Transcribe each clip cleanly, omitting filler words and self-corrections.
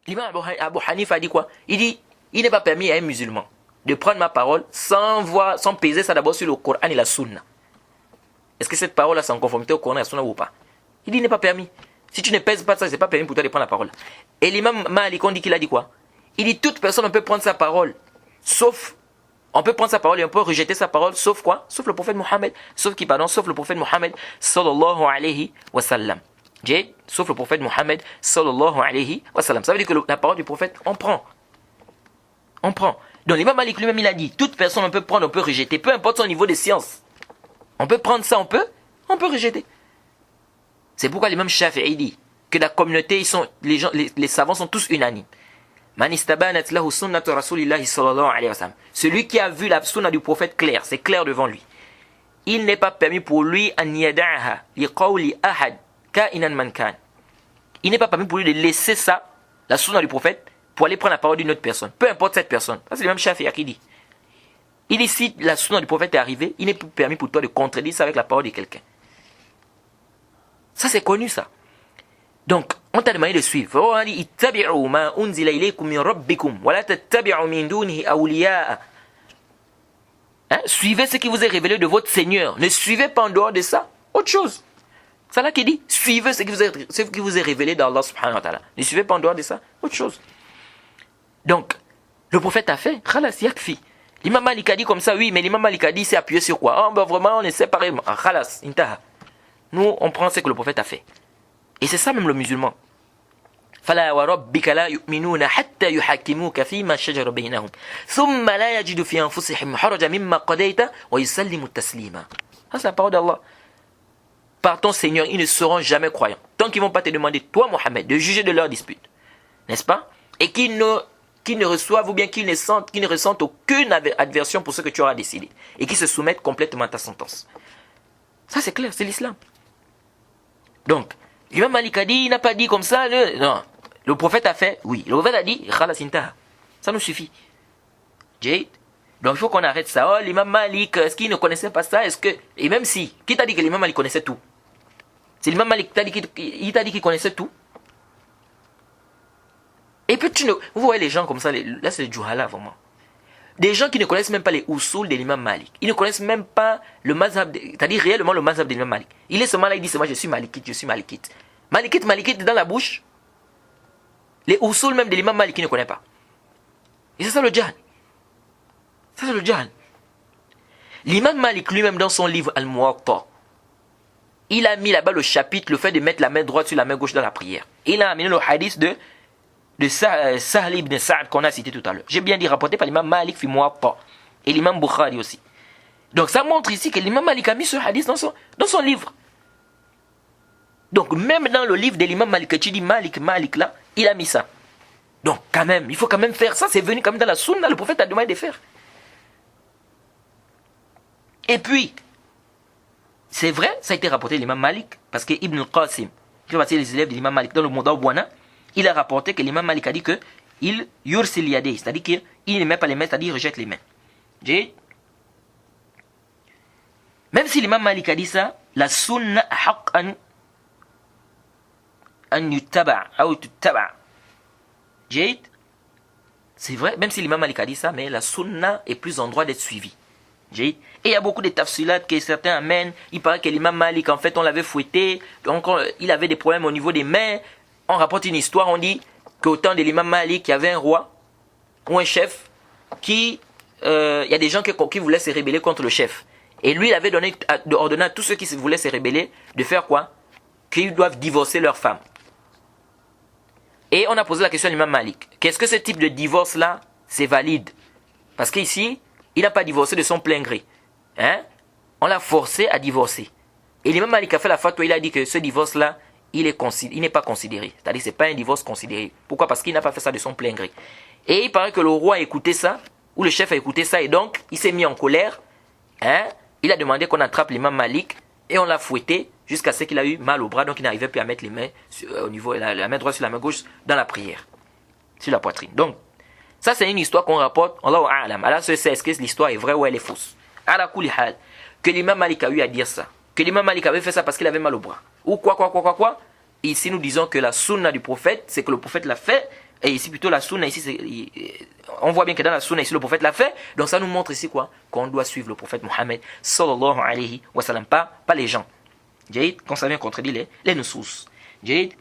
L'imam Abu Hanifa a dit quoi? Il dit, il n'est pas permis à un musulman de prendre ma parole sans peser ça d'abord sur le Coran et la Sunna. Est-ce que cette parole-là, c'est en conformité au Coran et à la Sunna ou pas? Il dit, il n'est pas permis. Si tu ne pèses pas ça, c'est pas permis pour toi de prendre la parole. Et l'imam Malik, on dit qu'il a dit quoi? Il dit, toute personne, on peut prendre sa parole, sauf, on peut prendre sa parole et on peut rejeter sa parole, sauf quoi? Sauf le prophète Mohammed. Sauf qui, pardon, sauf le prophète Mohammed, sallallahu alayhi wa sallam. Sauf le prophète Mohammed, sallallahu alayhi wa sallam. Ça veut dire que la parole du prophète, on prend. On prend. Donc l'imam Malik lui-même, il a dit, toute personne, on peut prendre, on peut rejeter, peu importe son niveau de science. On peut prendre ça, on peut rejeter. C'est pourquoi l'imam Shafi'i dit que la communauté, les savants sont tous unanimes. Celui qui a vu la sunna du prophète clair, c'est clair devant lui. Il n'est pas permis pour lui il n'est pas permis pour lui de laisser ça, la sunna du prophète, pour aller prendre la parole d'une autre personne. Peu importe cette personne. Ça, c'est l'imam Shafi'i qui dit. Il dit, si la sunna du prophète est arrivée, il n'est plus permis pour toi de contredire ça avec la parole de quelqu'un. Ça, c'est connu, ça. Donc, on t'a demandé de suivre. Suivez ce qui vous est révélé de votre Seigneur. Ne suivez pas en dehors de ça autre chose. C'est là qu'il dit, suivez ce qui vous est révélé d'Allah subhanahu wa ta'ala. Ne suivez pas en dehors de ça autre chose. Donc, le prophète a fait, khalas yakfi. L'imam Malik a dit comme ça, oui, mais l'imam Malik a dit, c'est appuyé sur quoi? Vraiment, on est séparés. Khalas, intaha. Nous, on prend ce que le prophète a fait. Et c'est ça même le musulman. فَلَا وَرَبِّكَ لَا يُؤْمِنُونَ حَتَّى يُحَكِّمُوكَ فِيمَا شَجَرَ بَيْنَهُمْ ثُمَّ لَا يَجِدُ فِي أَنفُسِهِمْ حَرَجًا مِمَّا قَضَيْتَ وَيُسَلِّمُوا تَسْلِيمًا. Ça, c'est la parole d'Allah. Par ton Seigneur, ils ne seront jamais croyants. Tant qu'ils ne vont pas te demander, toi, Mohammed, de juger de leur dispute. N'est-ce pas? Et qu'ils ne reçoivent ou bien qu'ils ne ressentent aucune adversion pour ce que tu auras décidé. Et qu'ils se soumettent complètement à ta sentence. Ça, c'est clair, c'est l'islam. Donc, l'imam Malik a dit, il n'a pas dit comme ça, non. Le prophète a fait, oui. Le prophète a dit, khalas intaha. Ça nous suffit. Donc, il faut qu'on arrête ça. Oh, l'imam Malik, est-ce qu'il ne connaissait pas ça? Et même si, qui t'a dit que l'imam Malik connaissait tout? C'est l'imam Malik qui t'a dit qu'il connaissait tout. Et puis, vous voyez les gens comme ça, là c'est le juhala vraiment. Des gens qui ne connaissent même pas les usul de l'imam Malik. Ils ne connaissent même pas le mazhab, c'est-à-dire réellement le mazhab de l'imam Malik. Il est seulement là, il dit seulement je suis malikite, je suis malikite. Malikite dans la bouche. Les usul même de l'imam Malik, il ne connaît pas. Et c'est ça le jahl. Ça c'est le jahl. L'imam Malik lui-même dans son livre Al-Muwatta, il a mis là-bas le chapitre, le fait de mettre la main droite sur la main gauche dans la prière. Et il a amené le hadith de Sahl ibn Sa'd qu'on a cité tout à l'heure. J'ai bien dit rapporté par l'imam Malik fi Muwatta et l'imam Bukhari aussi. Donc ça montre ici que l'imam Malik a mis ce hadith dans son livre. Donc même dans le livre de l'imam Malik, que tu dis Malik là, il a mis ça. Donc quand même, il faut quand même faire ça. C'est venu comme dans la sunna, le prophète a demandé de faire. Et puis, c'est vrai, ça a été rapporté de l'imam Malik, parce que Ibn al-Qasim, qui fait partie des élèves de l'imam Malik dans le Mudawwana, il a rapporté que l'imam Malik a dit que il yursil yadeh, c'est-à-dire qu'il ne met pas les mains, c'est-à-dire il rejette les mains. Même si l'imam Malik a dit ça, la sunna haqq an yuttaba ou tuttaba. C'est vrai, même si l'imam Malik a dit ça, mais la sunna est plus en droit d'être suivie. Et il y a beaucoup de tafsilat que certains amènent. Il paraît que l'imam Malik, en fait, on l'avait fouetté, donc il avait des problèmes au niveau des mains. On rapporte une histoire, on dit qu'au temps de l'imam Malik, il y avait un roi ou un chef qui... il y a des gens qui voulaient se rébeller contre le chef. Et lui, il avait ordonné à tous ceux qui voulaient se rébeller de faire quoi? Qu'ils doivent divorcer leur femme. Et on a posé la question à l'imam Malik. Qu'est-ce que ce type de divorce-là, c'est valide? Parce qu'ici, il n'a pas divorcé de son plein gré. On l'a forcé à divorcer. Et l'imam Malik a fait la fatwa, il a dit que ce divorce-là, il n'est pas considéré. C'est-à-dire que ce n'est pas un divorce considéré. Pourquoi? Parce qu'il n'a pas fait ça de son plein gré. Et il paraît que le roi a écouté ça, ou le chef a écouté ça, et donc il s'est mis en colère. Il a demandé qu'on attrape l'imam Malik, et on l'a fouetté jusqu'à ce qu'il a eu mal au bras, donc il n'arrivait plus à mettre les mains au niveau, la main droite sur la main gauche dans la prière, sur la poitrine. Donc, ça c'est une histoire qu'on rapporte, Allahu a'lam. Allah se sait, est-ce que l'histoire est vraie ou elle est fausse. Ala kulli hal, que l'imam Malik a eu à dire ça, que l'imam Malik avait fait ça parce qu'il avait mal au bras, ou quoi, ici nous disons que la sunna du prophète, c'est que le prophète l'a fait. Et ici plutôt la sunna, ici, on voit bien que dans la sunna, ici le prophète l'a fait. Donc ça nous montre ici quoi? Qu'on doit suivre le prophète Mohammed sallallahu alayhi wa sallam, pas les gens. Jahid, quand ça vient contredire les nusus. Jahid.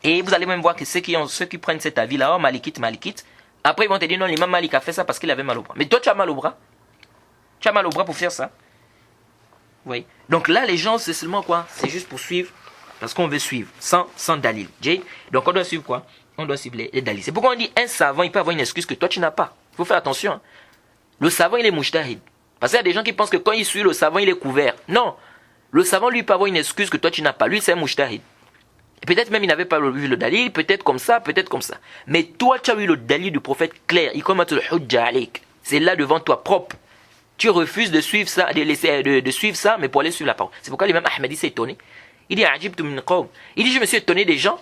Et vous allez même voir que ceux qui prennent cet avis-là, oh malikite, après ils vont te dire non, l'imam Malik a fait ça parce qu'il avait mal au bras. Mais toi tu as mal au bras. Tu as mal au bras pour faire ça. Oui. Donc là les gens c'est seulement quoi? C'est juste pour suivre, parce qu'on veut suivre, sans dalil. Jahid. Donc on doit suivre quoi? On doit suivre les dalil. C'est pourquoi on dit un savant il peut avoir une excuse que toi tu n'as pas. Il faut faire attention. Hein. Le savant il est mujtahid. Parce qu'il y a des gens qui pensent que quand il suit le savant il est couvert. Non. Le savant lui peut avoir une excuse que toi tu n'as pas. Lui c'est un mujtahid. Peut-être même il n'avait pas vu le dalil, peut-être comme ça, peut-être comme ça. Mais toi, tu as eu le dalil du prophète clair. Il commence le hujja alik. C'est là devant toi, propre. Tu refuses de suivre ça, de suivre ça, mais pour aller suivre la parole. C'est pourquoi l'imam Ahmadi s'est étonné. Il dit, ajibtu min qawm. Il dit, je me suis étonné des gens.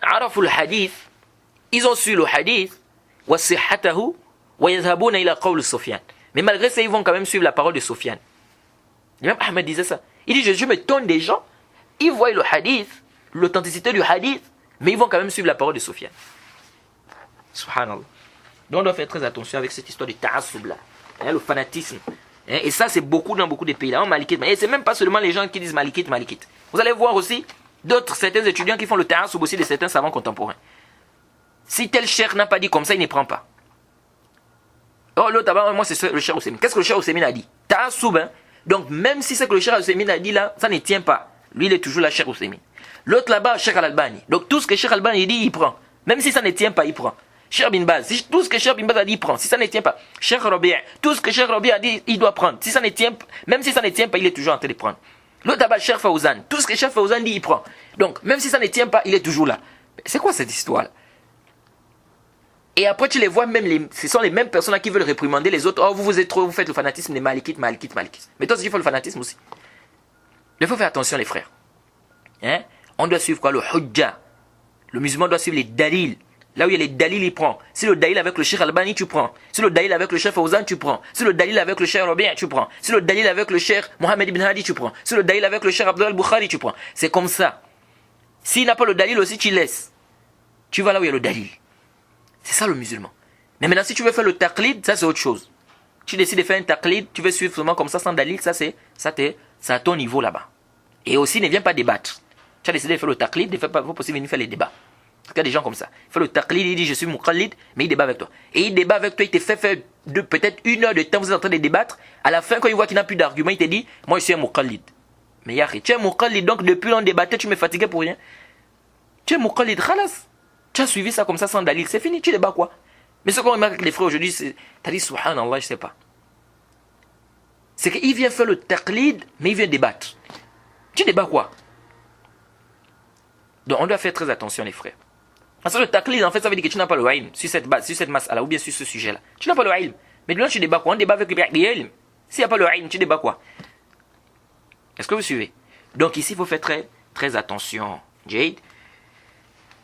Arafu le hadith. Ils ont su le hadith. Wa sihhatahu. Wa yadhabuna ila qawl Sufyan. Mais malgré ça, ils vont quand même suivre la parole de Sufyan. L'imam Ahmad disait ça. Il dit, je m'étonne des gens. Ils voient le hadith, l'authenticité du hadith, mais ils vont quand même suivre la parole de Sufyan. Subhanallah. Donc on doit faire très attention avec cette histoire de ta'assub là, le fanatisme. Et ça c'est beaucoup dans beaucoup de pays là, en malikite. Et c'est même pas seulement les gens qui disent malikite. Vous allez voir aussi certains étudiants qui font le ta'assub aussi de certains savants contemporains. Si tel cheikh n'a pas dit comme ça, il ne prend pas. Oh l'autre, moi c'est le cheikh Oussemin. Qu'est-ce que le cheikh Oussemin a dit? Ta'assub, hein. Donc même si c'est que le cheikh Oussemin a dit là, ça ne tient pas. Lui, il est toujours la Cheikh Oussemin. L'autre là-bas, Cheikh Al-Albani. Donc tout ce que Cheikh Al-Albani dit, il prend. Même si ça ne tient pas, il prend. Cheikh Bin Baz, tout ce que Cheikh Bin Baz a dit, il prend. Si ça ne tient pas. Cheikh Rabi', tout ce que Cheikh Rabi' a dit, il doit prendre. Si ça ne tient, même si ça ne tient pas, il est toujours en train de prendre. L'autre là-bas, Cheikh Fawzan, tout ce que Cheikh Fawzan dit, il prend. Donc même si ça ne tient pas, il est toujours là. C'est quoi cette histoire-là? Et après, tu les vois, ce sont les mêmes personnes qui veulent réprimander les autres. Oh, vous faites le fanatisme des malikites. Mais toi aussi, tu fais le fanatisme aussi. Il faut faire attention, les frères. Hein? On doit suivre quoi? Le hujja. Le musulman doit suivre les dalils. Là où il y a les dalils, il prend. Si le dalil avec le Cheikh Albani, tu prends. Si le dalil avec le Cheikh Fawzan, tu prends. Si le dalil avec le Cheikh Rabi', tu prends. Si le dalil avec le Cheikh Mohammed ibn Hadi, tu prends. Si le dalil avec le Cheikh Abdullah al-Bukhari, tu prends. C'est comme ça. S'il n'a pas le dalil aussi, tu laisses. Tu vas là où il y a le dalil. C'est ça le musulman. Mais maintenant, si tu veux faire le taqlid, ça c'est autre chose. Tu décides de faire un taqlid, tu veux suivre seulement comme ça sans dalil, ça c'est à ton niveau là-bas. Et aussi, ne viens pas débattre. Tu as décidé de faire le taqlid, il ne faut pas possible venir faire les débats. Il y a des gens comme ça. Il fait le taqlid, il dit je suis muqallid, mais il débat avec toi. Et il débat avec toi, il te fait faire peut-être 1 heure de temps, vous êtes en train de débattre. À la fin, quand il voit qu'il n'a plus d'argument, il te dit moi je suis un muqallid. Mais yahri, tu es muqallid, donc depuis on débattait, tu me fatiguais pour rien. Tu es muqallid, khalas. Tu as suivi ça comme ça sans dalil, c'est fini, tu débats quoi. Mais ce qu'on remarque avec les frères aujourd'hui, c'est, t'as dit subhanallah, je sais pas. C'est qu'il vient faire le taqlid, mais il vient débattre. Tu débats quoi? Donc on doit faire très attention les frères. Parce que le taqlid en fait ça veut dire que tu n'as pas le ilm sur cette base, sur cette masse là ou bien sur ce sujet là. Tu n'as pas le ilm. Mais là tu débats quoi? On débat avec le ilm. S'il n'y a pas le ilm, tu débats quoi? Est-ce que vous suivez? Donc ici il faut faire très, très attention. Jade.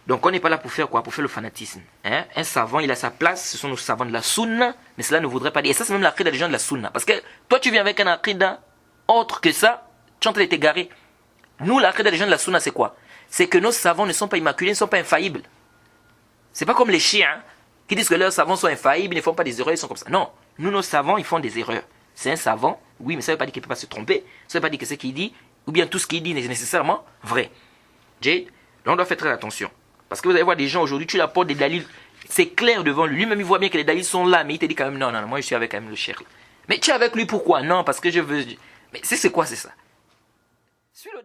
Donc on n'est pas là pour faire quoi? Pour faire le fanatisme. Hein? Un savant il a sa place, ce sont nos savants de la sunna, mais cela ne voudrait pas dire. Et ça c'est même l'aqida des gens de la sunna. Parce que toi tu viens avec un aqida autre que ça. Tu es en train de t'égarer. Nous, l'aqida des gens de la sunna, c'est quoi? C'est que nos savants ne sont pas immaculés, ne sont pas infaillibles. C'est pas comme les chiens qui disent que leurs savants sont infaillibles, ils ne font pas des erreurs, ils sont comme ça. Non, nous, nos savants, ils font des erreurs. C'est un savant, oui, mais ça ne veut pas dire qu'il ne peut pas se tromper. Ça ne veut pas dire que ce qu'il dit, ou bien tout ce qu'il dit n'est nécessairement vrai. Jade, là, on doit faire très attention. Parce que vous allez voir des gens aujourd'hui, tu leur apportes des dalils, c'est clair devant lui. Lui-même, il voit bien que les dalils sont là, mais il te dit quand même, non, moi je suis avec quand même le cheikh. Mais tu es avec lui pourquoi? Non, parce que je veux. Mais c'est quoi, c'est ça? Suis le